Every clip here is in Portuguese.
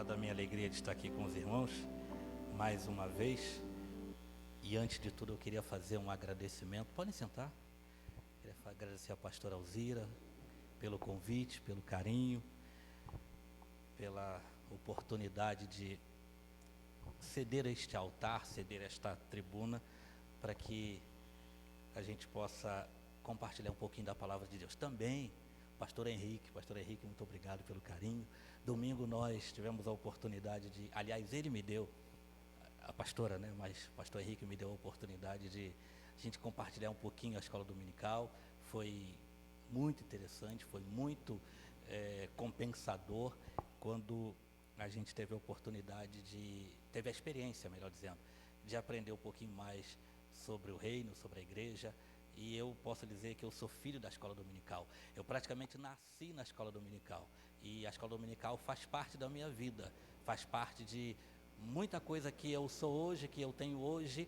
falar da minha alegria de estar aqui com os irmãos mais uma vez. E antes de tudo eu queria fazer um agradecimento. Podem sentar. Queria agradecer a pastora Alzira pelo convite, pelo carinho, pela oportunidade de ceder este altar, ceder esta tribuna, para que a gente possa compartilhar um pouquinho da palavra de Deus. Também, pastor Henrique, muito obrigado pelo carinho. Domingo nós tivemos a oportunidade de, aliás, ele me deu, a pastora, né, mas o pastor Henrique me deu a oportunidade de a gente compartilhar um pouquinho a escola dominical. Foi muito interessante, foi muito compensador quando a gente teve a oportunidade teve a experiência, melhor dizendo, de aprender um pouquinho mais sobre o reino, sobre a igreja. E eu posso dizer que eu sou filho da escola dominical. Eu praticamente nasci na escola dominical. E a escola dominical faz parte da minha vida, faz parte de muita coisa que eu sou hoje, que eu tenho hoje,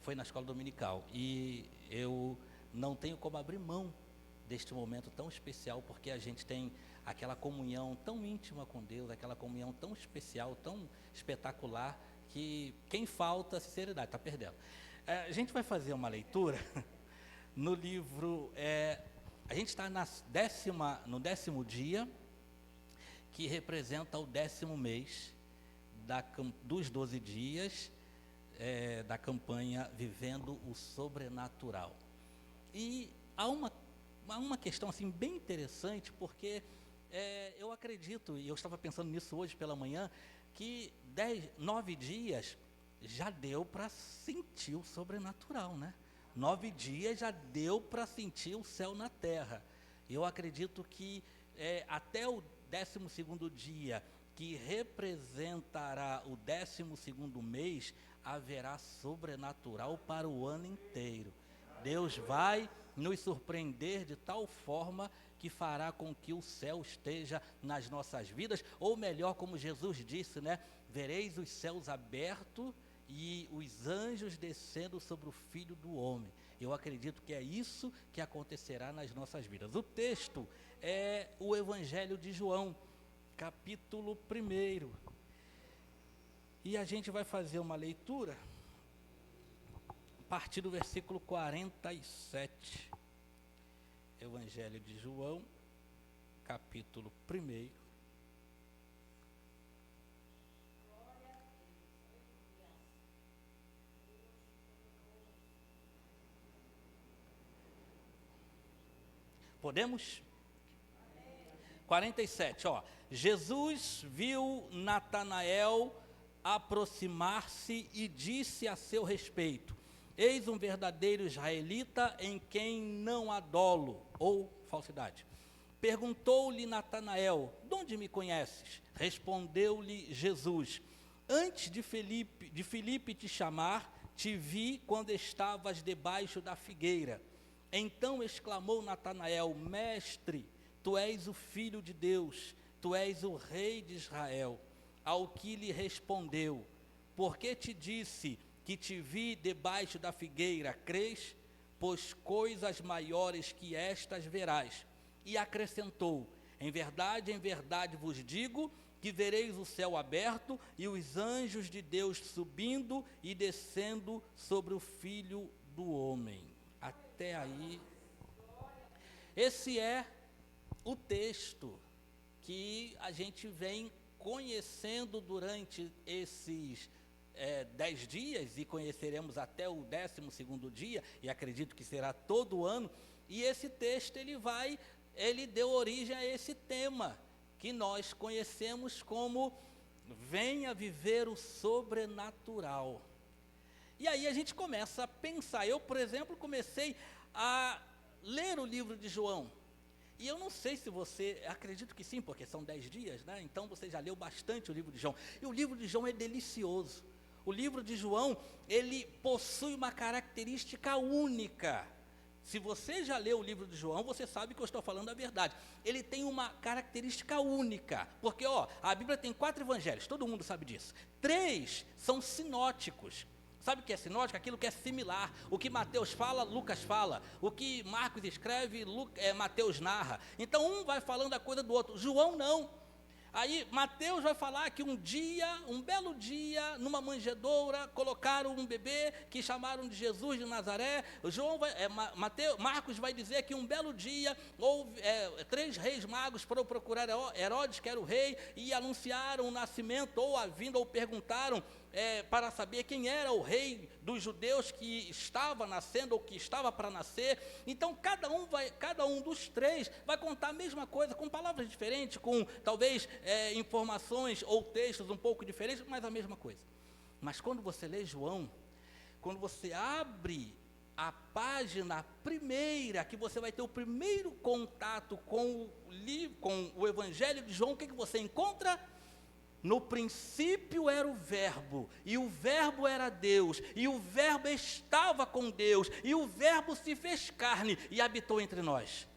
foi na escola dominical. E eu não tenho como abrir mão deste momento tão especial, porque a gente tem aquela comunhão tão íntima com Deus, aquela comunhão tão especial, tão espetacular, que quem falta sinceridade está perdendo. A gente vai fazer uma leitura no livro, a gente está no 10º dia, que representa o 10º mês dos 12 dias da campanha Vivendo o Sobrenatural. E há uma questão assim bem interessante, porque eu acredito, e eu estava pensando nisso hoje pela manhã, que 9 dias já deu para sentir o sobrenatural, né? 9 dias já deu para sentir o céu na terra. Eu acredito que até o 12º dia, que representará o 12º mês, haverá sobrenatural para o ano inteiro. Deus vai nos surpreender de tal forma que fará com que o céu esteja nas nossas vidas, ou melhor, como Jesus disse, né? Vereis os céus abertos e os anjos descendo sobre o Filho do Homem. Eu acredito que é isso que acontecerá nas nossas vidas. O texto é o Evangelho de João, capítulo 1. E a gente vai fazer uma leitura a partir do versículo 47. Evangelho de João, capítulo 1. Podemos? 47, ó. Jesus viu Natanael aproximar-se e disse a seu respeito: eis um verdadeiro israelita em quem não há dolo ou falsidade. Perguntou-lhe Natanael: de onde me conheces? Respondeu-lhe Jesus: antes de Filipe te chamar, te vi quando estavas debaixo da figueira. Então exclamou Natanael: mestre, tu és o Filho de Deus, tu és o Rei de Israel. Ao que lhe respondeu: porque te disse que te vi debaixo da figueira, crês? Pois coisas maiores que estas verás. E acrescentou: em verdade vos digo, que vereis o céu aberto e os anjos de Deus subindo e descendo sobre o Filho do Homem. Até aí, esse é o texto que a gente vem conhecendo durante esses 10 dias, e conheceremos até o 12º dia, e acredito que será todo o ano. E esse texto ele deu origem a esse tema que nós conhecemos como venha viver o sobrenatural. E aí a gente começa a pensar. Eu, por exemplo, comecei a ler o livro de João. E eu não sei se você, acredito que sim, porque são 10 dias, né? Então você já leu bastante o livro de João. E o livro de João é delicioso. O livro de João, ele possui uma característica única. Se você já leu o livro de João, você sabe que eu estou falando a verdade. Ele tem uma característica única, porque a Bíblia tem 4 evangelhos, todo mundo sabe disso. 3 são sinóticos. Sabe o que é sinótico? Aquilo que é similar. O que Mateus fala, Lucas fala. O que Marcos escreve, Mateus narra. Então um vai falando a coisa do outro. João não. Aí Mateus vai falar que um dia, um belo dia, numa manjedoura, colocaram um bebê que chamaram de Jesus de Nazaré. Marcos vai dizer que um belo dia, houve 3 reis magos foram procurar Herodes, que era o rei, e anunciaram o nascimento, ou a vinda, ou perguntaram para saber quem era o rei dos judeus que estava nascendo, ou que estava para nascer. Então, cada um dos 3 vai contar a mesma coisa, com palavras diferentes, com talvez informações ou textos um pouco diferentes, mas a mesma coisa. Mas quando você lê João, quando você abre a página primeira, que você vai ter o primeiro contato com o Evangelho de João, o que você encontra? No princípio era o Verbo, e o Verbo era Deus, e o Verbo estava com Deus, e o Verbo se fez carne e habitou entre nós.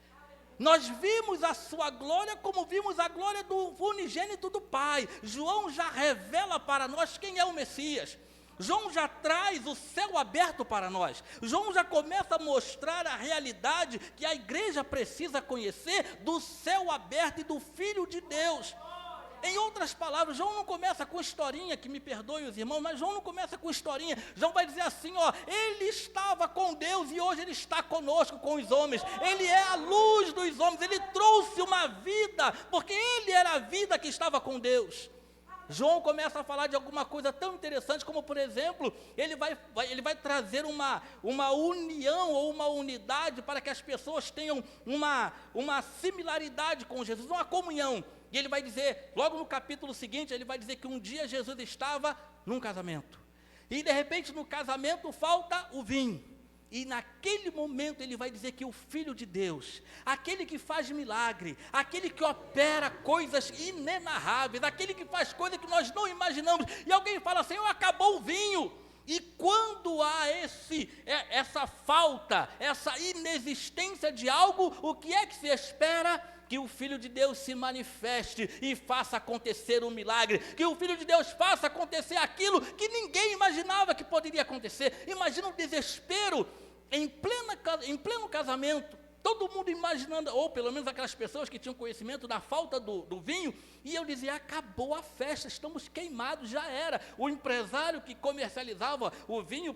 Nós vimos a sua glória como vimos a glória do unigênito do Pai. João já revela para nós quem é o Messias. João já traz o céu aberto para nós. João já começa a mostrar a realidade que a igreja precisa conhecer do céu aberto e do Filho de Deus. Em outras palavras, João não começa com historinha, que me perdoem os irmãos, mas João não começa com historinha. João vai dizer assim, ele estava com Deus e hoje ele está conosco, com os homens. Ele é a luz dos homens, ele trouxe uma vida, porque ele era a vida que estava com Deus. João começa a falar de alguma coisa tão interessante como, por exemplo, ele vai trazer uma união ou uma unidade para que as pessoas tenham uma similaridade com Jesus, uma comunhão. E ele vai dizer, logo no capítulo seguinte, ele vai dizer que um dia Jesus estava num casamento. E de repente no casamento falta o vinho. E naquele momento ele vai dizer que o Filho de Deus, aquele que faz milagre, aquele que opera coisas inenarráveis, aquele que faz coisas que nós não imaginamos, e alguém fala assim, acabou o vinho. E quando há essa falta, essa inexistência de algo, o que é que se espera? Que o Filho de Deus se manifeste e faça acontecer um milagre, que o Filho de Deus faça acontecer aquilo que ninguém imaginava que poderia acontecer. Imagina o desespero em pleno casamento, todo mundo imaginando, ou pelo menos aquelas pessoas que tinham conhecimento da falta do vinho, e eu dizia, acabou a festa, estamos queimados, já era. O empresário que comercializava o vinho,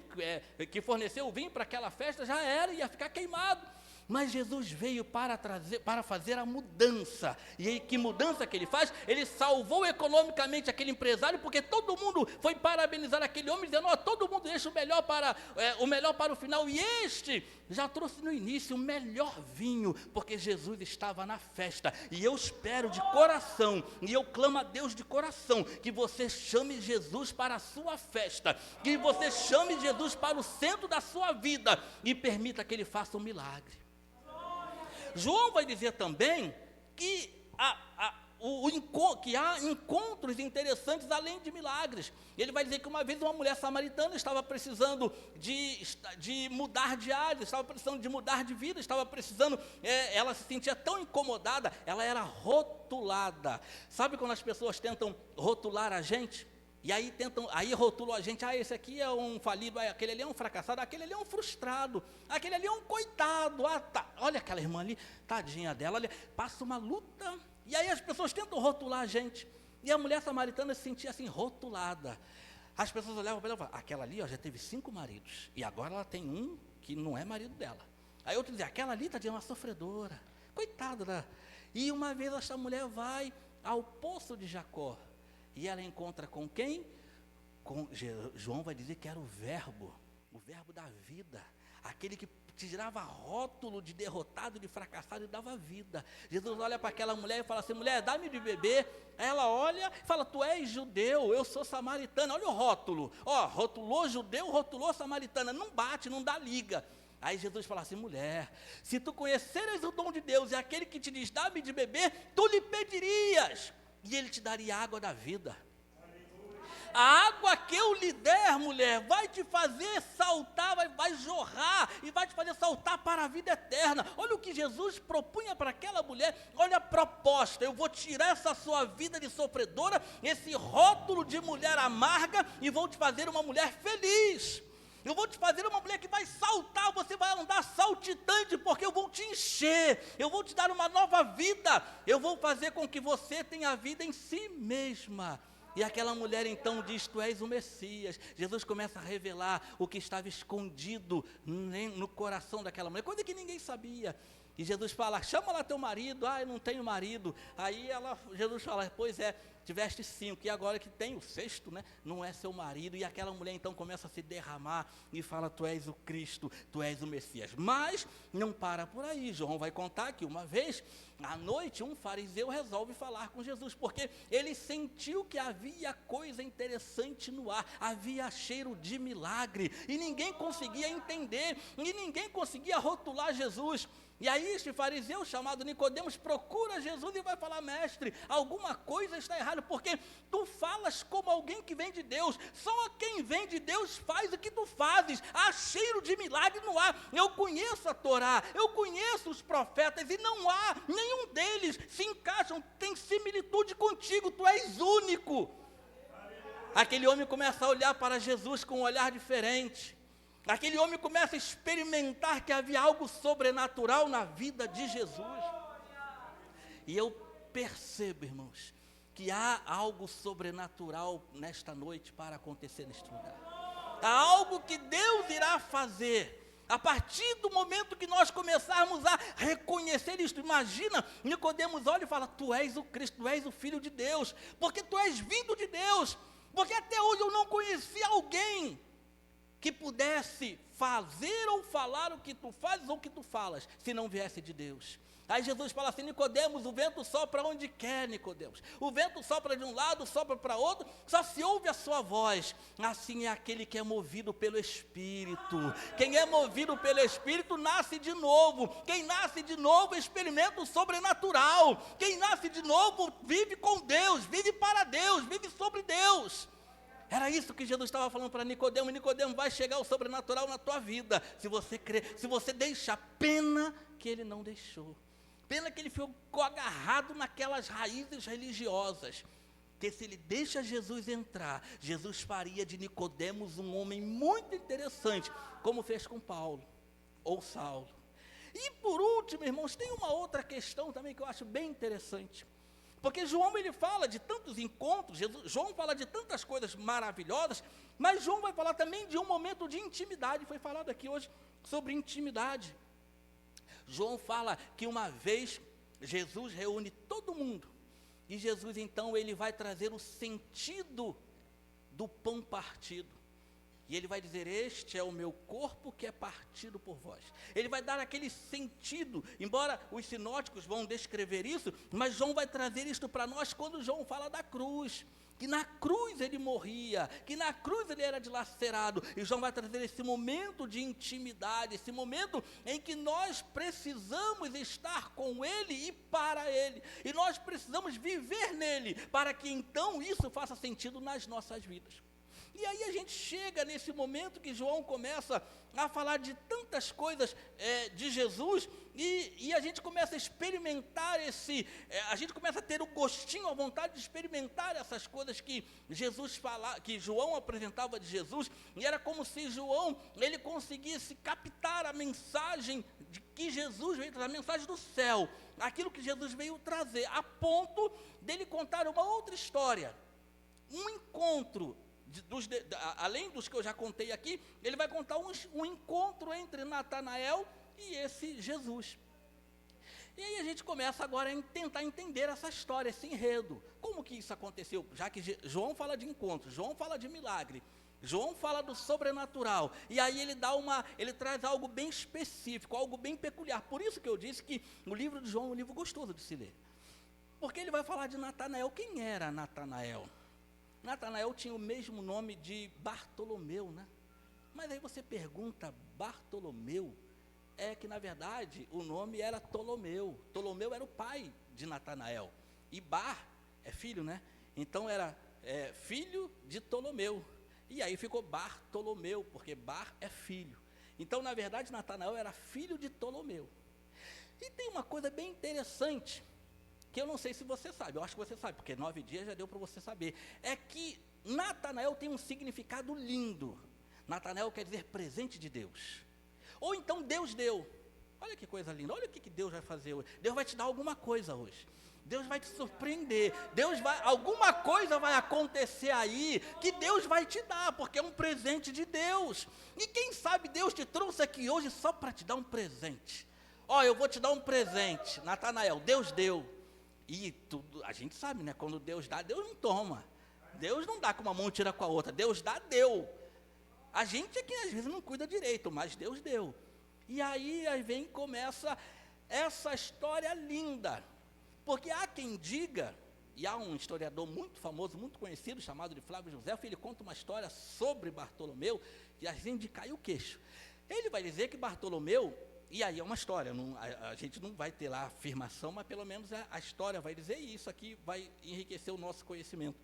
que forneceu o vinho para aquela festa, já era, ia ficar queimado. Mas Jesus veio para fazer a mudança. E aí, que mudança que ele faz? Ele salvou economicamente aquele empresário, porque todo mundo foi parabenizar aquele homem, dizendo, todo mundo deixa o melhor para o final. E este já trouxe no início o melhor vinho, porque Jesus estava na festa. E eu espero de coração, e eu clamo a Deus de coração, que você chame Jesus para a sua festa, que você chame Jesus para o centro da sua vida, e permita que ele faça um milagre. João vai dizer também que há encontros interessantes além de milagres. Ele vai dizer que uma vez uma mulher samaritana estava precisando de mudar de área, estava precisando de mudar de vida, estava precisando, ela se sentia tão incomodada, ela era rotulada. Sabe quando as pessoas tentam rotular a gente? E aí rotulam a gente, esse aqui é um falido, aquele ali é um fracassado, aquele ali é um frustrado, aquele ali é um coitado, olha aquela irmã ali, tadinha dela, olha, passa uma luta, e aí as pessoas tentam rotular a gente, e a mulher samaritana se sentia assim, rotulada. As pessoas olhavam para ela e falavam, aquela ali já teve 5 maridos, e agora ela tem um que não é marido dela. Aí outro dizia, aquela ali tadinha é uma sofredora, coitada, né? E uma vez essa mulher vai ao poço de Jacó, e ela encontra com quem? João vai dizer que era o Verbo da vida, aquele que tirava rótulo de derrotado, de fracassado e dava vida. Jesus olha para aquela mulher e fala assim, mulher, dá-me de beber. Aí ela olha e fala, tu és judeu, eu sou samaritana. Olha o rótulo, rotulou judeu, rotulou samaritana, não bate, não dá liga. Aí Jesus fala assim, mulher, se tu conheceres o dom de Deus e aquele que te diz, dá-me de beber, tu lhe pedirias, e ele te daria a água da vida. A água que eu lhe der, mulher, vai te fazer saltar, vai jorrar, e vai te fazer saltar para a vida eterna. Olha o que Jesus propunha para aquela mulher, olha a proposta, eu vou tirar essa sua vida de sofredora, esse rótulo de mulher amarga, e vou te fazer uma mulher feliz. Eu vou te fazer uma mulher que vai saltar, você vai andar saltitante, porque eu vou te encher, eu vou te dar uma nova vida, eu vou fazer com que você tenha vida em si mesma. E aquela mulher então diz, tu és o Messias. Jesus começa a revelar o que estava escondido no coração daquela mulher, coisa que ninguém sabia. E Jesus fala, chama lá teu marido. Eu não tenho marido. Aí Jesus fala, pois é, tiveste 5, e agora que tem o 6º, né, não é seu marido. E aquela mulher então começa a se derramar e fala, tu és o Cristo, tu és o Messias. Mas não para por aí. João vai contar que uma vez, à noite, um fariseu resolve falar com Jesus, porque ele sentiu que havia coisa interessante no ar, havia cheiro de milagre, e ninguém conseguia entender, e ninguém conseguia rotular Jesus. E aí este fariseu chamado Nicodemos procura Jesus e vai falar, mestre, alguma coisa está errada, porque tu falas como alguém que vem de Deus, só quem vem de Deus faz o que tu fazes, há cheiro de milagre no ar. Eu conheço a Torá, eu conheço os profetas, e não há nenhum deles se encaixam, tem similitude contigo, tu és único. Aquele homem começa a olhar para Jesus com um olhar diferente. Aquele homem começa a experimentar que havia algo sobrenatural na vida de Jesus. E eu percebo, irmãos, que há algo sobrenatural nesta noite para acontecer neste lugar. Há algo que Deus irá fazer a partir do momento que nós começarmos a reconhecer isto. Imagina, Nicodemos olha e fala, tu és o Cristo, tu és o Filho de Deus, porque tu és vindo de Deus, porque até hoje eu não conheci alguém que pudesse fazer ou falar o que tu fazes ou o que tu falas, se não viesse de Deus. Aí Jesus fala assim, Nicodemos, o vento sopra onde quer, Nicodemos. O vento sopra de um lado, sopra para outro, só se ouve a sua voz. Assim é aquele que é movido pelo Espírito. Quem é movido pelo Espírito nasce de novo. Quem nasce de novo experimenta o sobrenatural. Quem nasce de novo vive com Deus, vive para Deus, vive sobre Deus. Era isso que Jesus estava falando para Nicodemo. Nicodemo, vai chegar o sobrenatural na tua vida, se você crer, se você deixar. Pena que ele não deixou. Pena que ele ficou agarrado naquelas raízes religiosas. Porque se ele deixa Jesus entrar, Jesus faria de Nicodemos um homem muito interessante, como fez com Paulo ou Saulo. E por último, irmãos, tem uma outra questão também que eu acho bem interessante. Porque João, ele fala de tantos encontros, João fala de tantas coisas maravilhosas, mas João vai falar também de um momento de intimidade. Foi falado aqui hoje sobre intimidade. João fala que uma vez Jesus reúne todo mundo, e Jesus então ele vai trazer o sentido do pão partido. E ele vai dizer, este é o meu corpo que é partido por vós. Ele vai dar aquele sentido, embora os sinóticos vão descrever isso, mas João vai trazer isto para nós quando João fala da cruz. Que na cruz ele morria, que na cruz ele era dilacerado. E João vai trazer esse momento de intimidade, esse momento em que nós precisamos estar com ele e para ele. E nós precisamos viver nele, para que então isso faça sentido nas nossas vidas. E aí a gente chega nesse momento que João começa a falar de tantas coisas de Jesus, e a gente começa a experimentar a gente começa a ter o gostinho, a vontade de experimentar essas coisas que que João apresentava de Jesus, e era como se João, ele conseguisse captar a mensagem de que Jesus veio trazer, a mensagem do céu, aquilo que Jesus veio trazer, a ponto dele contar uma outra história, um encontro. Além dos que eu já contei aqui, ele vai contar um encontro entre Natanael e esse Jesus. E aí a gente começa agora a tentar entender essa história, esse enredo. Como que isso aconteceu? Já que João fala de encontro, João fala de milagre, João fala do sobrenatural, e aí ele traz algo bem específico, algo bem peculiar. Por isso que eu disse que o livro de João é um livro gostoso de se ler. Porque ele vai falar de Natanael. Quem era Natanael? Natanael tinha o mesmo nome de Bartolomeu, né? Mas aí você pergunta, Bartolomeu, é que na verdade o nome era Ptolomeu. Ptolomeu era o pai de Natanael, e Bar é filho, né? Então era filho de Ptolomeu, e aí ficou Bartolomeu, porque Bar é filho. Então na verdade Natanael era filho de Ptolomeu. E tem uma coisa bem interessante, que eu não sei se você sabe, eu acho que você sabe, porque 9 dias já deu para você saber, é que Natanael tem um significado lindo. Natanael quer dizer presente de Deus. Ou então Deus deu. Olha que coisa linda, olha o que Deus vai fazer hoje. Deus vai te dar alguma coisa hoje. Deus vai te surpreender. Alguma coisa vai acontecer aí que Deus vai te dar, porque é um presente de Deus. E quem sabe Deus te trouxe aqui hoje só para te dar um presente. Ó, eu vou te dar um presente, Natanael, Deus deu. E tudo, a gente sabe, né? Quando Deus dá, Deus não toma. Deus não dá com uma mão e tira com a outra. Deus dá, deu. A gente é que às vezes não cuida direito, mas Deus deu. E aí vem e começa essa história linda. Porque há quem diga, e há um historiador muito famoso, muito conhecido, chamado de Flávio José, ele conta uma história sobre Bartolomeu, que a gente cai o queixo. Ele vai dizer que Bartolomeu, e aí é uma história, a gente não vai ter lá afirmação, mas pelo menos a história vai dizer, e isso aqui vai enriquecer o nosso conhecimento.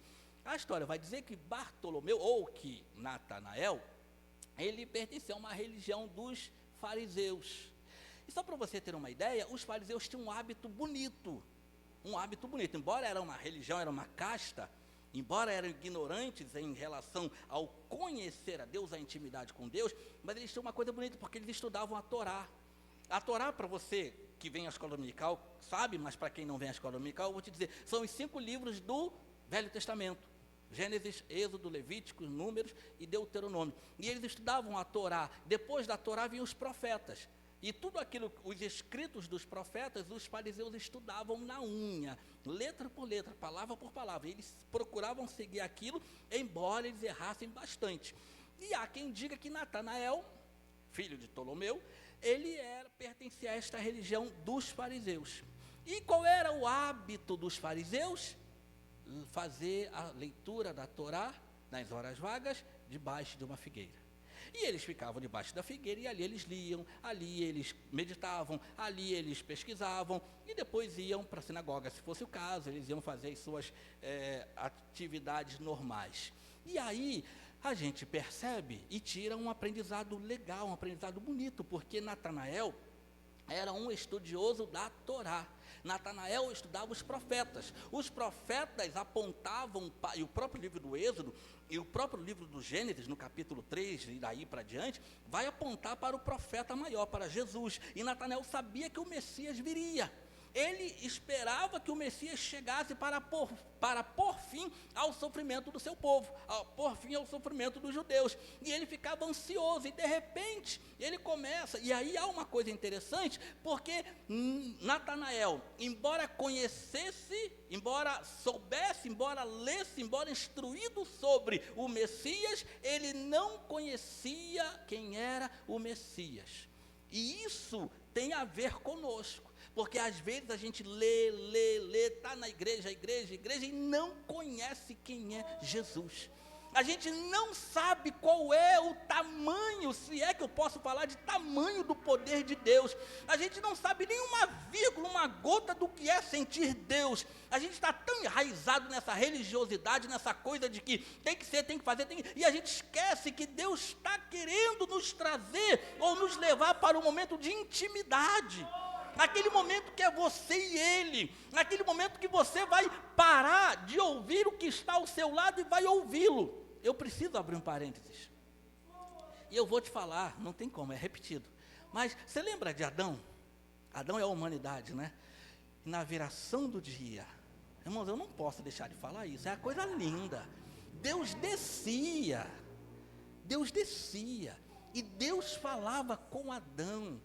A história vai dizer que Bartolomeu, ou que Natanael, ele pertenceu a uma religião dos fariseus. E só para você ter uma ideia, os fariseus tinham um hábito bonito, embora era uma religião, era uma casta, embora eram ignorantes em relação ao conhecer a Deus, a intimidade com Deus, mas eles tinham uma coisa bonita, porque eles estudavam a Torá. A Torá, para você que vem à escola dominical, sabe, mas para quem não vem à escola dominical, eu vou te dizer, são os 5 livros do Velho Testamento. Gênesis, Êxodo, Levíticos, Números e Deuteronômio. E eles estudavam a Torá. Depois da Torá vinham os profetas. E tudo aquilo, os escritos dos profetas, os fariseus estudavam na unha, letra por letra, palavra por palavra. Eles procuravam seguir aquilo, embora eles errassem bastante. E há quem diga que Natanael, filho de Ptolomeu, ele pertencia a esta religião dos fariseus. E qual era o hábito dos fariseus? Fazer a leitura da Torá nas horas vagas, debaixo de uma figueira. E eles ficavam debaixo da figueira e ali eles liam, ali eles meditavam, ali eles pesquisavam e depois iam para a sinagoga, se fosse o caso, eles iam fazer as suas atividades normais. E aí a gente percebe e tira um aprendizado legal, um aprendizado bonito, porque Natanael era um estudioso da Torá. Natanael estudava os profetas. Os profetas apontavam, e o próprio livro do Êxodo, e o próprio livro do Gênesis, no capítulo 3, e daí para diante, vai apontar para o profeta maior, para Jesus. E Natanael sabia que o Messias viria. Ele esperava que o Messias chegasse para pôr fim ao sofrimento do seu povo, pôr fim ao sofrimento dos judeus. E ele ficava ansioso, e de repente, ele começa, e aí há uma coisa interessante, porque Natanael, embora conhecesse, embora soubesse, embora lesse, embora instruído sobre o Messias, ele não conhecia quem era o Messias. E isso tem a ver conosco. Porque às vezes a gente lê, está na igreja, e não conhece quem é Jesus. A gente não sabe qual é o tamanho, se é que eu posso falar de tamanho do poder de Deus. A gente não sabe nem uma vírgula, uma gota do que é sentir Deus. A gente está tão enraizado nessa religiosidade, nessa coisa de que tem que ser, tem que fazer, e a gente esquece que Deus está querendo nos trazer ou nos levar para um momento de intimidade. Naquele momento que é você e ele, naquele momento que você vai parar de ouvir o que está ao seu lado e vai ouvi-lo. Eu preciso abrir um parênteses. E eu vou te falar, não tem como, é repetido. Mas você lembra de Adão? Adão é a humanidade, né? Na viração do dia, irmãos, eu não posso deixar de falar isso, é uma coisa linda. Deus descia, e Deus falava com Adão.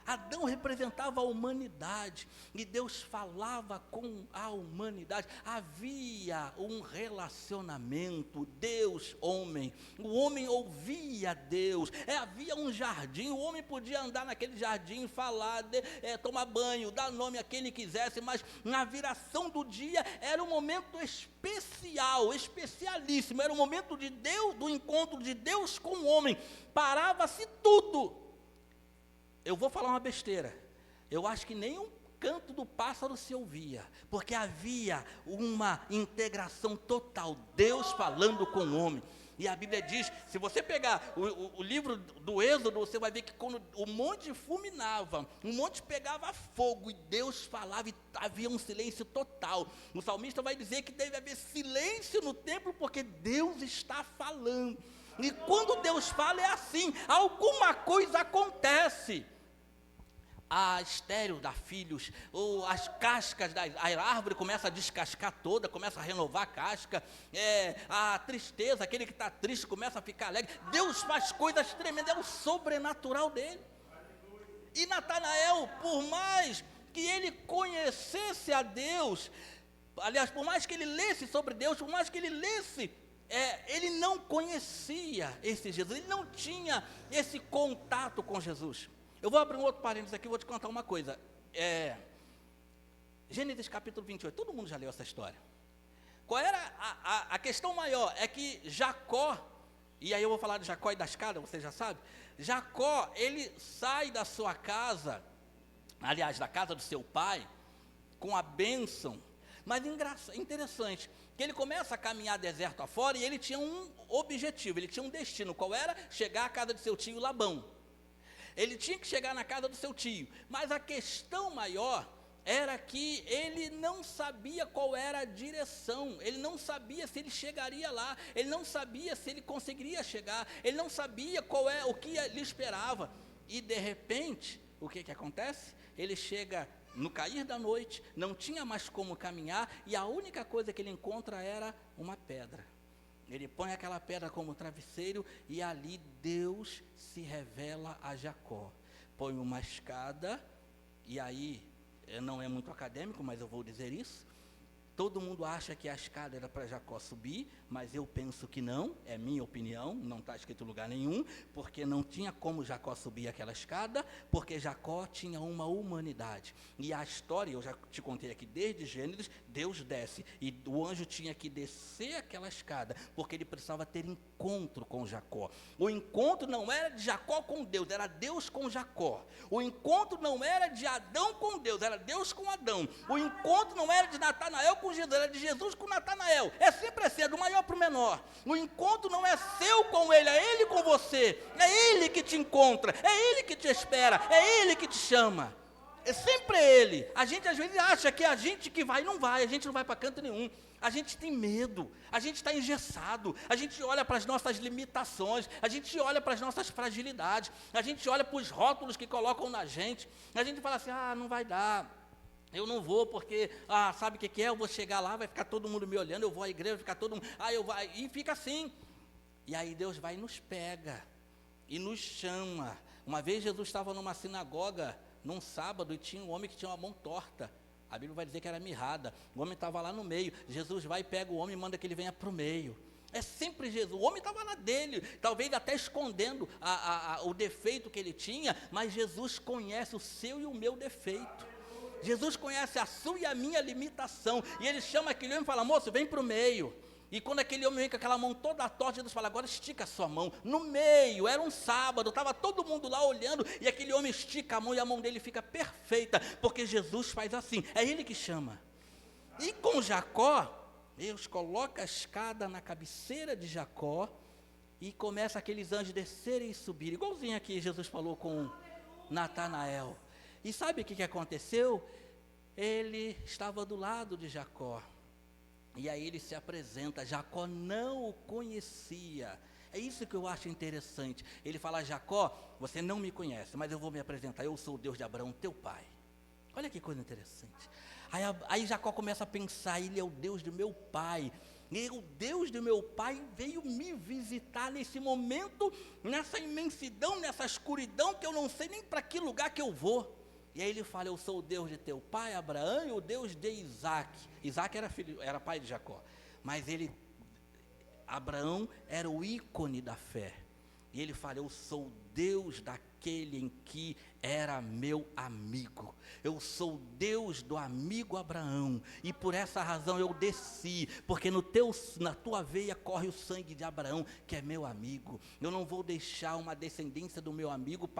Adão representava a humanidade, e Deus falava com a humanidade. Havia um relacionamento, Deus, homem. O homem ouvia Deus. Havia um jardim, o homem podia andar naquele jardim, falar, tomar banho, dar nome a quem ele quisesse, mas na viração do dia era um momento especial, especialíssimo. Era o momento de Deus, do encontro de Deus com o homem. Parava-se tudo. Eu vou falar uma besteira, eu acho que nem um canto do pássaro se ouvia, porque havia uma integração total, Deus falando com o homem. E a Bíblia diz, se você pegar o livro do Êxodo, você vai ver que quando o monte fulminava, o monte pegava fogo, e Deus falava, e havia um silêncio total. O salmista vai dizer que deve haver silêncio no templo, porque Deus está falando. E quando Deus fala é assim, alguma coisa acontece. A estéril dá filhos, ou as cascas a árvore começa a descascar toda, começa a renovar a casca, a tristeza, aquele que está triste começa a ficar alegre. Deus faz coisas tremendas, é o sobrenatural dele. E Natanael, por mais que ele conhecesse a Deus, aliás, por mais que ele lesse sobre Deus, por mais que ele lesse, ele não conhecia esse Jesus, ele não tinha esse contato com Jesus. Eu vou abrir um outro parênteses aqui, vou te contar uma coisa. Gênesis capítulo 28, todo mundo já leu essa história. Qual era a questão maior? É que Jacó, e aí eu vou falar de Jacó e da escada, você já sabe. Jacó, ele sai da sua casa, aliás, da casa do seu pai, com a bênção. Mas interessante, que ele começa a caminhar deserto afora e ele tinha um objetivo, ele tinha um destino. Qual era? Chegar à casa do seu tio Labão. Ele tinha que chegar na casa do seu tio, mas a questão maior era que ele não sabia qual era a direção, ele não sabia se ele chegaria lá, ele não sabia se ele conseguiria chegar, ele não sabia o que lhe esperava. E de repente, o que acontece? Ele chega no cair da noite, não tinha mais como caminhar, e a única coisa que ele encontra era uma pedra. Ele põe aquela pedra como travesseiro e ali Deus se revela a Jacó. Põe uma escada, e aí, não é muito acadêmico, mas eu vou dizer isso. Todo mundo acha que a escada era para Jacó subir, mas eu penso que não, é minha opinião, não está escrito em lugar nenhum, porque não tinha como Jacó subir aquela escada, porque Jacó tinha uma humanidade. E a história, eu já te contei aqui desde Gênesis, Deus desce, e o anjo tinha que descer aquela escada, porque ele precisava ter encontro com Jacó. O encontro não era de Jacó com Deus, era Deus com Jacó. O encontro não era de Adão com Deus, era Deus com Adão. O encontro não era de Natanael com Jesus, era de Jesus com Natanael. É sempre assim, é do maior para o menor. O encontro não é seu com ele, é ele com você. É ele que te encontra, é ele que te espera, é ele que te chama. É sempre ele. A gente às vezes acha que a gente que vai, não vai, a gente não vai para canto nenhum. A gente tem medo, a gente está engessado, a gente olha para as nossas limitações, a gente olha para as nossas fragilidades, a gente olha para os rótulos que colocam na gente, a gente fala assim, não vai dar. Eu não vou porque, sabe o que é? Eu vou chegar lá, vai ficar todo mundo me olhando, eu vou à igreja, vai ficar todo mundo, e fica assim. E aí Deus vai e nos pega, e nos chama. Uma vez Jesus estava numa sinagoga, num sábado, e tinha um homem que tinha uma mão torta. A Bíblia vai dizer que era mirrada. O homem estava lá no meio. Jesus vai e pega o homem e manda que ele venha para o meio. É sempre Jesus. O homem estava lá dele, talvez até escondendo o defeito que ele tinha, mas Jesus conhece o seu e o meu defeito. Jesus conhece a sua e a minha limitação, e ele chama aquele homem e fala, moço, vem para o meio. E quando aquele homem vem com aquela mão toda torta, Jesus fala, agora estica a sua mão. No meio, era um sábado, estava todo mundo lá olhando, e aquele homem estica a mão e a mão dele fica perfeita, porque Jesus faz assim, é ele que chama. E com Jacó, Deus coloca a escada na cabeceira de Jacó, e começa aqueles anjos descerem e subirem, igualzinho aqui Jesus falou com Natanael. E sabe o que aconteceu? Ele estava do lado de Jacó. E aí ele se apresenta, Jacó não o conhecia. É isso que eu acho interessante. Ele fala, Jacó, você não me conhece, mas eu vou me apresentar, eu sou o Deus de Abraão, teu pai. Olha que coisa interessante. Aí Jacó começa a pensar, ele é o Deus do meu pai. E o Deus do meu pai veio me visitar nesse momento, nessa imensidão, nessa escuridão, que eu não sei nem para que lugar que eu vou. E aí ele fala, eu sou o Deus de teu pai Abraão e o Deus de Isaac. Isaac era pai de Jacó, mas Abraão era o ícone da fé. E ele fala, eu sou o Deus daquele em que era meu amigo. Eu sou o Deus do amigo Abraão. E por essa razão eu desci, porque na tua veia corre o sangue de Abraão, que é meu amigo. Eu não vou deixar uma descendência do meu amigo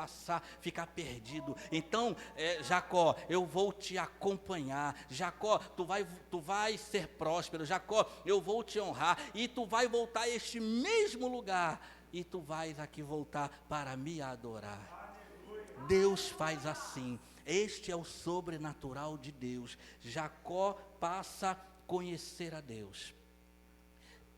ficar perdido. Então, Jacó, eu vou te acompanhar. Jacó, tu vai ser próspero. Jacó, eu vou te honrar. E tu vai voltar a este mesmo lugar. E tu vais aqui voltar para me adorar. Deus faz assim. Este é o sobrenatural de Deus. Jacó passa a conhecer a Deus.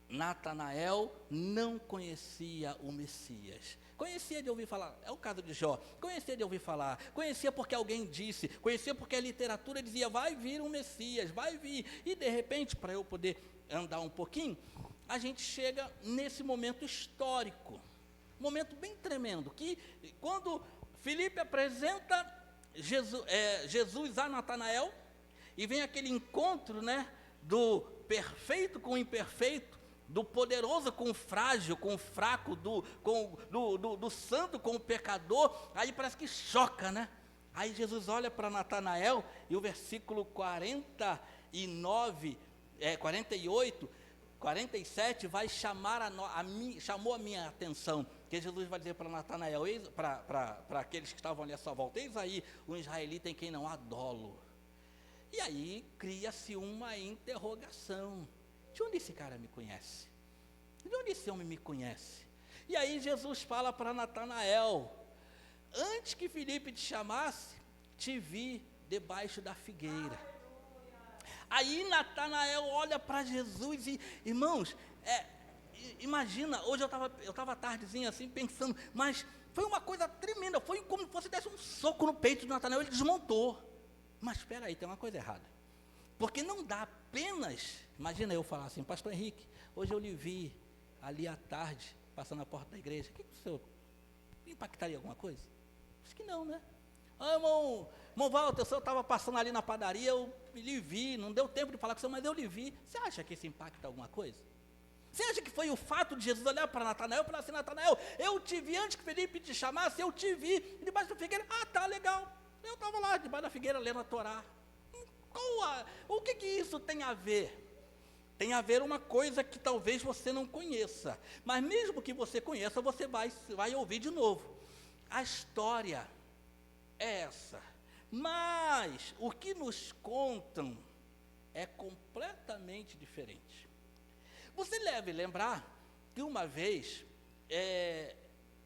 Natanael não conhecia o Messias. Conhecia de ouvir falar, é o caso de Jó, conhecia de ouvir falar, conhecia porque alguém disse, conhecia porque a literatura dizia, vai vir um Messias, vai vir. E de repente, para eu poder andar um pouquinho, a gente chega nesse momento histórico, momento bem tremendo, que quando Filipe apresenta Jesus a Natanael, e vem aquele encontro, né, do perfeito com o imperfeito, do poderoso com o frágil, com o fraco, do santo com o pecador, aí parece que choca, né? Aí Jesus olha para Natanael, e o versículo 49, 48, 47, vai chamar chamou a minha atenção, que Jesus vai dizer para Natanael, para aqueles que estavam ali à sua volta, eis aí um israelita em quem não há dolo. E aí cria-se uma interrogação, de onde esse cara me conhece? De onde esse homem me conhece? E aí Jesus fala para Natanael, antes que Filipe te chamasse, te vi debaixo da figueira. Aí Natanael olha para Jesus e, irmãos, imagina, hoje eu estava tardezinha assim, pensando, mas foi uma coisa tremenda, foi como se fosse desse um soco no peito de Natanael, ele desmontou. Mas espera aí, tem uma coisa errada. Porque não dá apenas, imagina eu falar assim, pastor Henrique, hoje eu lhe vi ali à tarde, passando na porta da igreja, o que o senhor impactaria alguma coisa? Acho que não, né? Ah, irmão Walter, o senhor estava passando ali na padaria, eu lhe vi, não deu tempo de falar com o senhor, mas eu lhe vi. Você acha que isso impacta alguma coisa? Você acha que foi o fato de Jesus olhar para Natanael e falar assim, Natanael, eu te vi antes que Felipe te chamasse, eu te vi debaixo da figueira, tá, legal. Eu estava lá, debaixo da figueira, lendo a Torá. O que isso tem a ver? Tem a ver uma coisa que talvez você não conheça, mas mesmo que você conheça, você vai ouvir de novo. A história é essa, mas o que nos contam é completamente diferente. Você deve lembrar que uma vez,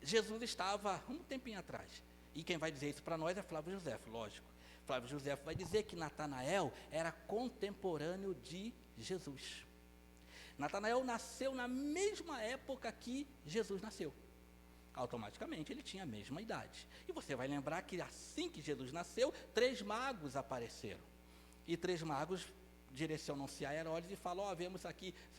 Jesus estava, um tempinho atrás, e quem vai dizer isso para nós é Flávio José, lógico. Flávio José vai dizer que Natanael era contemporâneo de Jesus. Natanael nasceu na mesma época que Jesus nasceu. Automaticamente ele tinha a mesma idade. E você vai lembrar que assim que Jesus nasceu, 3 magos apareceram. E 3 magos direcionam-se a Herodes e falam,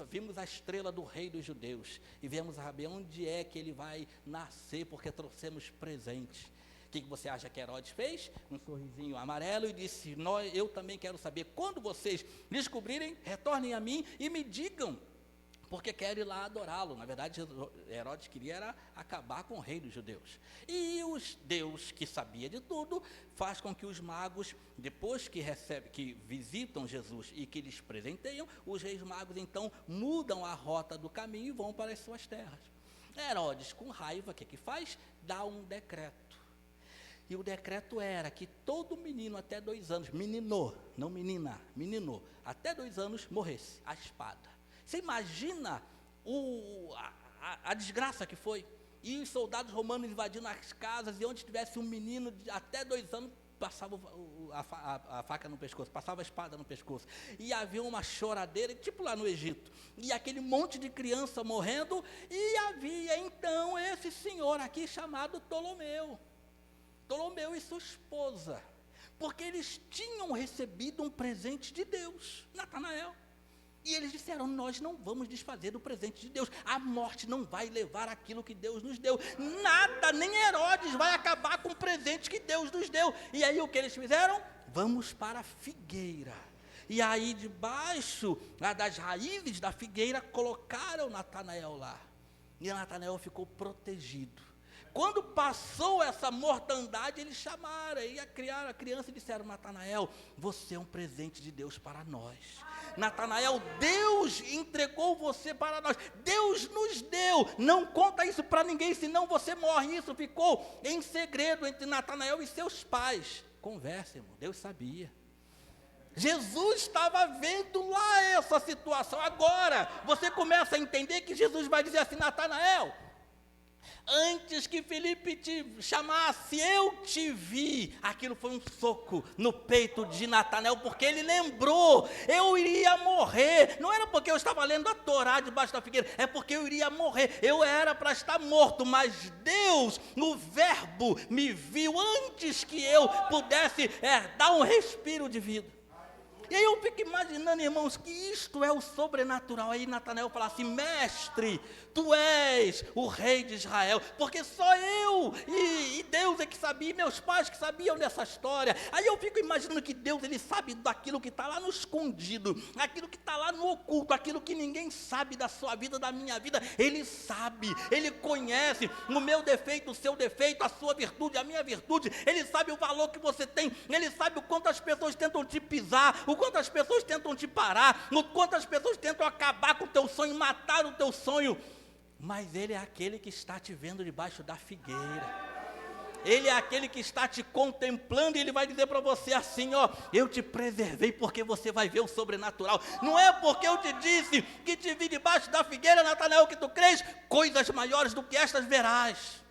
vimos a estrela do rei dos judeus. E vemos saber onde é que ele vai nascer, porque trouxemos presentes. O que você acha que Herodes fez? Um sorrisinho amarelo e disse, eu também quero saber, quando vocês descobrirem, retornem a mim e me digam, porque quero ir lá adorá-lo. Na verdade, Herodes queria era acabar com o rei dos judeus. E Deus, que sabia de tudo, faz com que os magos, depois que visitam Jesus e que lhes presenteiam, os reis magos então mudam a rota do caminho e vão para as suas terras. Herodes, com raiva, o que faz? Dá um decreto. E o decreto era que todo menino até 2 anos, menino, não menina, menino, até 2 anos morresse a espada. Você imagina a desgraça que foi? E os soldados romanos invadindo as casas, e onde tivesse um menino de até 2 anos, passava a faca no pescoço, passava a espada no pescoço. E havia uma choradeira, tipo lá no Egito. E aquele monte de criança morrendo, e havia então esse senhor aqui chamado Ptolomeu. Ptolomeu e sua esposa, porque eles tinham recebido um presente de Deus, Natanael. E eles disseram, nós não vamos desfazer do presente de Deus. A morte não vai levar aquilo que Deus nos deu. Nada, nem Herodes vai acabar com o presente que Deus nos deu. E aí o que eles fizeram? Vamos para a figueira. E aí debaixo das raízes da figueira colocaram Natanael lá. E Natanael ficou protegido. Quando passou essa mortandade, eles chamaram e criaram a criança e disseram, Natanael, você é um presente de Deus para nós. Natanael, Deus entregou você para nós. Deus nos deu. Não conta isso para ninguém, senão você morre. Isso ficou em segredo entre Natanael e seus pais. Conversa, irmão. Deus sabia. Jesus estava vendo lá essa situação. Agora, você começa a entender que Jesus vai dizer assim, Natanael, Antes que Felipe te chamasse, eu te vi. Aquilo foi um soco no peito de Natanael, porque ele lembrou, eu iria morrer. Não era porque eu estava lendo a Torá debaixo da figueira, é porque eu iria morrer. Eu era para estar morto, mas Deus, no verbo, me viu antes que eu pudesse dar um respiro de vida. E aí eu fico imaginando, irmãos, que isto é o sobrenatural. Aí Natanael fala assim: mestre, tu és o rei de Israel, porque só eu e Deus é que sabia, e meus pais que sabiam dessa história. Aí eu fico imaginando que Deus, ele sabe daquilo que está lá no escondido, aquilo que está lá no oculto, aquilo que ninguém sabe da sua vida, da minha vida. Ele sabe, ele conhece o meu defeito, o seu defeito, a sua virtude, a minha virtude. Ele sabe o valor que você tem, ele sabe o quanto as pessoas tentam te pisar, o quanto as pessoas tentam te parar, o quanto as pessoas tentam acabar com o teu sonho, matar o teu sonho. Mas ele é aquele que está te vendo debaixo da figueira. Ele é aquele que está te contemplando, e ele vai dizer para você assim: ó, eu te preservei, porque você vai ver o sobrenatural. Não é porque eu te disse que te vi debaixo da figueira, Natanael, que tu crês, coisas maiores do que estas verás.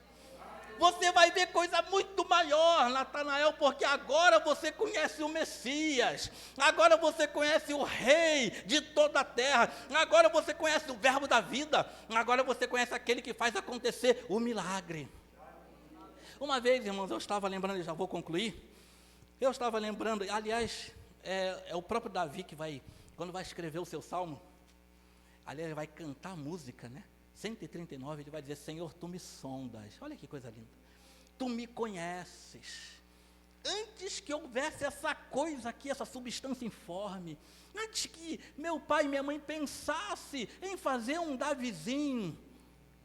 Você vai ver coisa muito maior, Natanael, porque agora você conhece o Messias, agora você conhece o Rei de toda a terra, agora você conhece o verbo da vida, agora você conhece aquele que faz acontecer o milagre. Uma vez, irmãos, eu estava lembrando, e já vou concluir, eu estava lembrando, aliás, é o próprio Davi que vai, quando vai escrever o seu salmo, aliás, ele vai cantar música, né? 139, ele vai dizer: Senhor, tu me sondas. Olha que coisa linda. Tu me conheces. Antes que houvesse essa coisa aqui, essa substância informe, antes que meu pai e minha mãe pensassem em fazer um Davizinho,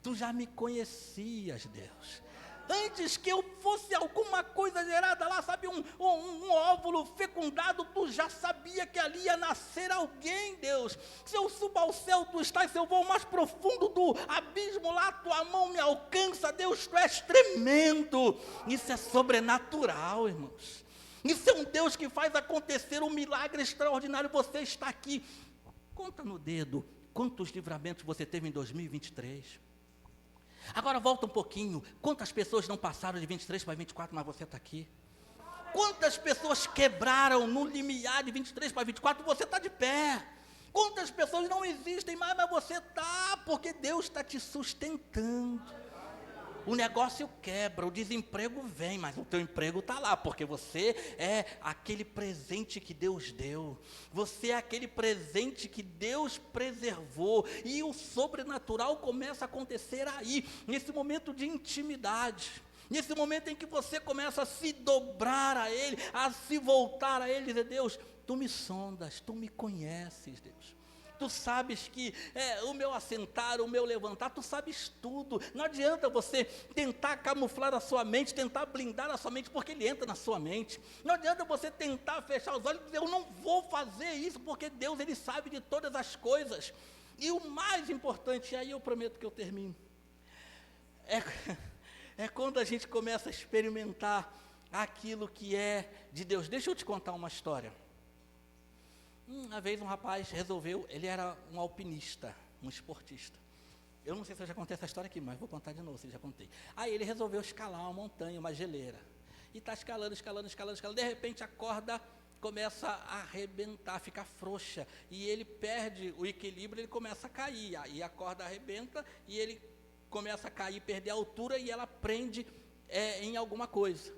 tu já me conhecias, Deus. Antes que eu fosse alguma coisa gerada lá, sabe, um óvulo fecundado, tu já sabia que ali ia nascer alguém, Deus. Se eu subo ao céu, tu estás. Se eu vou mais profundo do abismo, lá tua mão me alcança, Deus, tu és tremendo. Isso é sobrenatural, irmãos. Isso é um Deus que faz acontecer um milagre extraordinário. Você está aqui, conta no dedo quantos livramentos você teve em 2023. Agora volta um pouquinho, quantas pessoas não passaram de 23 para 24, mas você está aqui? Quantas pessoas quebraram no limiar de 23 para 24, você está de pé? Quantas pessoas não existem mais, mas você está, porque Deus está te sustentando. O negócio quebra, o desemprego vem, mas o teu emprego está lá, porque você é aquele presente que Deus deu, você é aquele presente que Deus preservou, e o sobrenatural começa a acontecer aí, nesse momento de intimidade, nesse momento em que você começa a se dobrar a Ele, a se voltar a Ele, e dizer: Deus, tu me sondas, tu me conheces, Deus. Tu sabes que o meu assentar, o meu levantar, tu sabes tudo. Não adianta você tentar camuflar a sua mente, tentar blindar a sua mente, porque ele entra na sua mente. Não adianta você tentar fechar os olhos e dizer: eu não vou fazer isso, porque Deus, ele sabe de todas as coisas. E o mais importante, aí eu prometo que eu termino, é quando a gente começa a experimentar aquilo que é de Deus. Deixa eu te contar uma história. Uma vez um rapaz resolveu, ele era um alpinista, um esportista. Eu não sei se eu já contei essa história aqui, mas vou contar de novo, se eu já contei. Aí ele resolveu escalar uma montanha, uma geleira. E está escalando, de repente a corda começa a arrebentar, fica frouxa. E ele perde o equilíbrio, ele começa a cair. Aí a corda arrebenta e ele começa a cair, perder a altura, e ela prende em alguma coisa.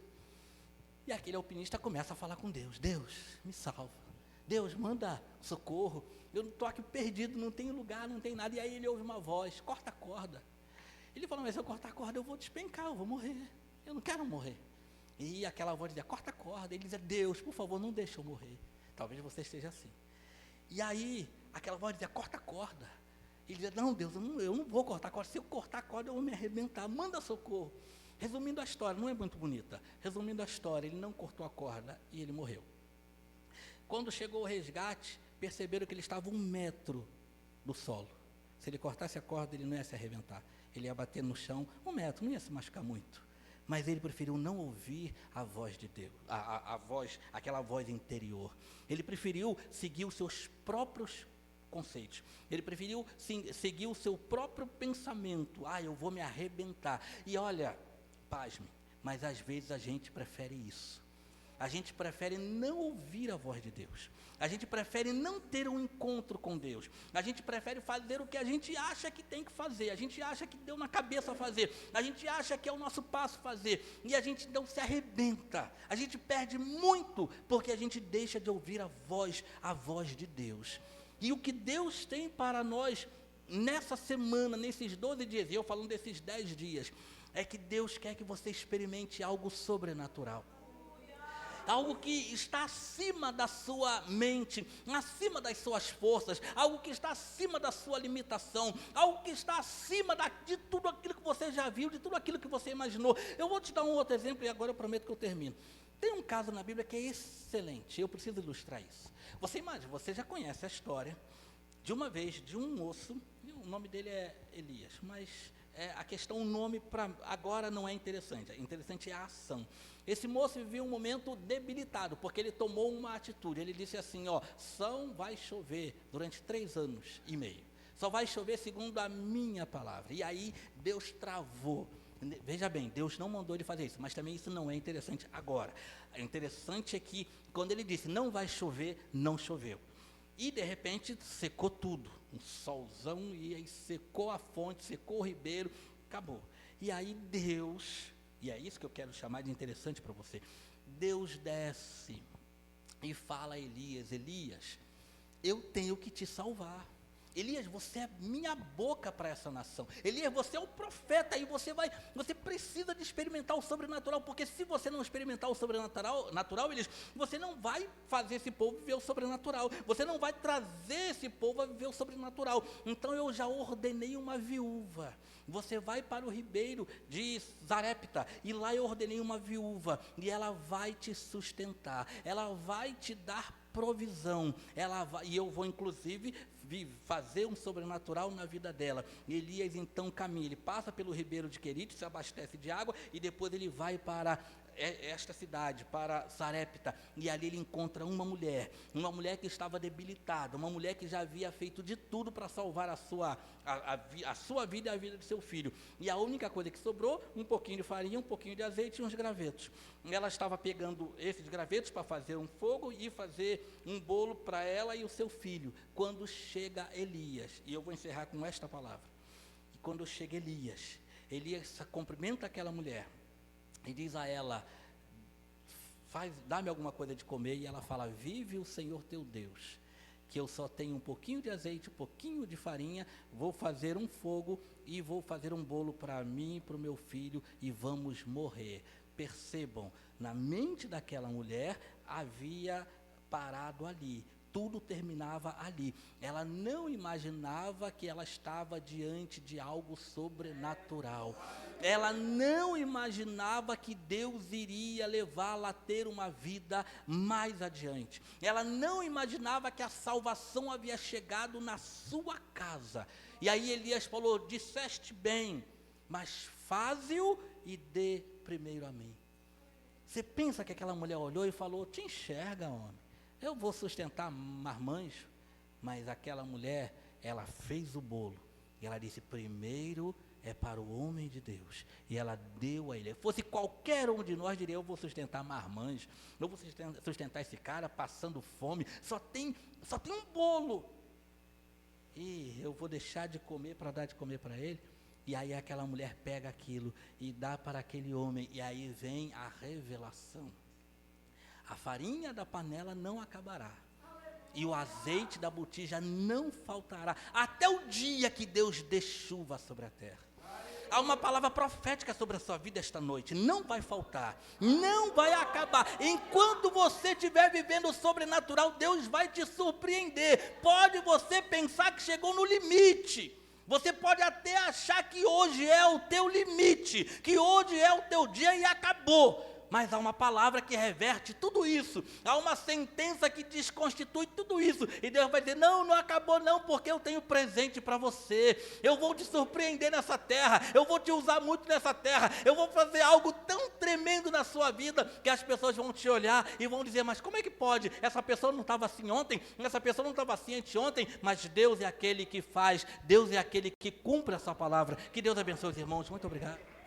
E aquele alpinista começa a falar com Deus: Deus, me salva. Deus, manda socorro, eu estou aqui perdido, não tenho lugar, não tem nada. E aí ele ouve uma voz: corta a corda. Ele falou: mas se eu cortar a corda eu vou despencar, eu vou morrer, eu não quero morrer. E aquela voz dizia: corta a corda. Ele dizia: Deus, por favor, não deixe eu morrer. Talvez você esteja assim. E aí aquela voz dizia: corta a corda. Ele dizia: não, Deus, eu não vou cortar a corda, se eu cortar a corda eu vou me arrebentar, manda socorro. Resumindo a história, não é muito bonita, resumindo a história, ele não cortou a corda e ele morreu. Quando chegou o resgate, perceberam que ele estava 1 metro do solo. Se ele cortasse a corda, ele não ia se arrebentar. Ele ia bater no chão 1 metro, não ia se machucar muito. Mas ele preferiu não ouvir a voz de Deus, a voz, aquela voz interior. Ele preferiu seguir os seus próprios conceitos. Ele preferiu seguir o seu próprio pensamento. Eu vou me arrebentar. E olha, pasme, mas às vezes a gente prefere isso. A gente prefere não ouvir a voz de Deus. A gente prefere não ter um encontro com Deus. A gente prefere fazer o que a gente acha que tem que fazer. A gente acha que deu na cabeça fazer. A gente acha que é o nosso passo fazer. E a gente não se arrebenta. A gente perde muito porque a gente deixa de ouvir a voz de Deus. E o que Deus tem para nós nessa semana, nesses 12 dias, e eu falando desses 10 dias, é que Deus quer que você experimente algo sobrenatural. Algo que está acima da sua mente, acima das suas forças, algo que está acima da sua limitação, algo que está acima de tudo aquilo que você já viu, de tudo aquilo que você imaginou. Eu vou te dar um outro exemplo e agora eu prometo que eu termino. Tem um caso na Bíblia que é excelente, eu preciso ilustrar isso. Você imagina, você já conhece a história de uma vez, de um moço, o nome dele é Elias, mas a questão, o nome para agora não é interessante é a ação. Esse moço vivia um momento debilitado, porque ele tomou uma atitude, ele disse assim, só vai chover durante 3 anos e meio, só vai chover segundo a minha palavra, e aí Deus travou. Veja bem, Deus não mandou ele fazer isso, mas também isso não é interessante agora. O interessante é que, quando ele disse, não vai chover, não choveu. E, de repente, secou tudo. Um solzão, e aí secou a fonte, secou o ribeiro, acabou. E aí Deus, e é isso que eu quero chamar de interessante para você, Deus desce e fala a Elias, Elias, eu tenho que te salvar. Elias, você é minha boca para essa nação. Elias, você é o profeta e você precisa de experimentar o sobrenatural, porque se você não experimentar o sobrenatural, Elias, você não vai fazer esse povo viver o sobrenatural, você não vai trazer esse povo a viver o sobrenatural. Então eu já ordenei uma viúva, você vai para o ribeiro de Zarepta, e lá eu ordenei uma viúva, e ela vai te sustentar, ela vai te dar provisão, e eu vou inclusive fazer um sobrenatural na vida dela. Elias então caminha, ele passa pelo ribeiro de Querite, se abastece de água, e depois ele vai para esta cidade, para Sarepta, e ali ele encontra uma mulher que estava debilitada, uma mulher que já havia feito de tudo para salvar a sua vida e a vida de seu filho, e a única coisa que sobrou, um pouquinho de farinha, um pouquinho de azeite e uns gravetos. Ela estava pegando esses gravetos para fazer um fogo e fazer um bolo para ela e o seu filho, quando chega Elias, e eu vou encerrar com esta palavra, e quando chega Elias cumprimenta aquela mulher, e diz a ela, dá-me alguma coisa de comer, e ela fala, vive o Senhor teu Deus, que eu só tenho um pouquinho de azeite, um pouquinho de farinha, vou fazer um fogo, e vou fazer um bolo para mim e para o meu filho, e vamos morrer. Percebam, na mente daquela mulher, havia parado ali, tudo terminava ali. Ela não imaginava que ela estava diante de algo sobrenatural. Ela não imaginava que Deus iria levá-la a ter uma vida mais adiante. Ela não imaginava que a salvação havia chegado na sua casa. E aí Elias falou, disseste bem, mas faze-o e dê primeiro a mim. Você pensa que aquela mulher olhou e falou, te enxerga, homem, eu vou sustentar marmanjo, mas aquela mulher, ela fez o bolo, e ela disse, primeiro é para o homem de Deus, e ela deu a ele. Fosse qualquer um de nós, diria, eu vou sustentar marmanjo, eu vou sustentar esse cara passando fome, só tem um bolo, e eu vou deixar de comer para dar de comer para ele. E aí aquela mulher pega aquilo e dá para aquele homem, e aí vem a revelação. A farinha da panela não acabará, e o azeite da botija não faltará, até o dia que Deus dê chuva sobre a terra. Há uma palavra profética sobre a sua vida esta noite, não vai faltar, não vai acabar. Enquanto você estiver vivendo o sobrenatural, Deus vai te surpreender. Pode você pensar que chegou no limite, você pode até achar que hoje é o teu limite, que hoje é o teu dia e acabou. Mas há uma palavra que reverte tudo isso, há uma sentença que desconstitui tudo isso, e Deus vai dizer, não acabou não, porque eu tenho presente para você, eu vou te surpreender nessa terra, eu vou te usar muito nessa terra, eu vou fazer algo tão tremendo na sua vida, que as pessoas vão te olhar e vão dizer, mas como é que pode? Essa pessoa não estava assim ontem, essa pessoa não estava assim anteontem, mas Deus é aquele que faz, Deus é aquele que cumpre essa palavra. Que Deus abençoe os irmãos, muito obrigado.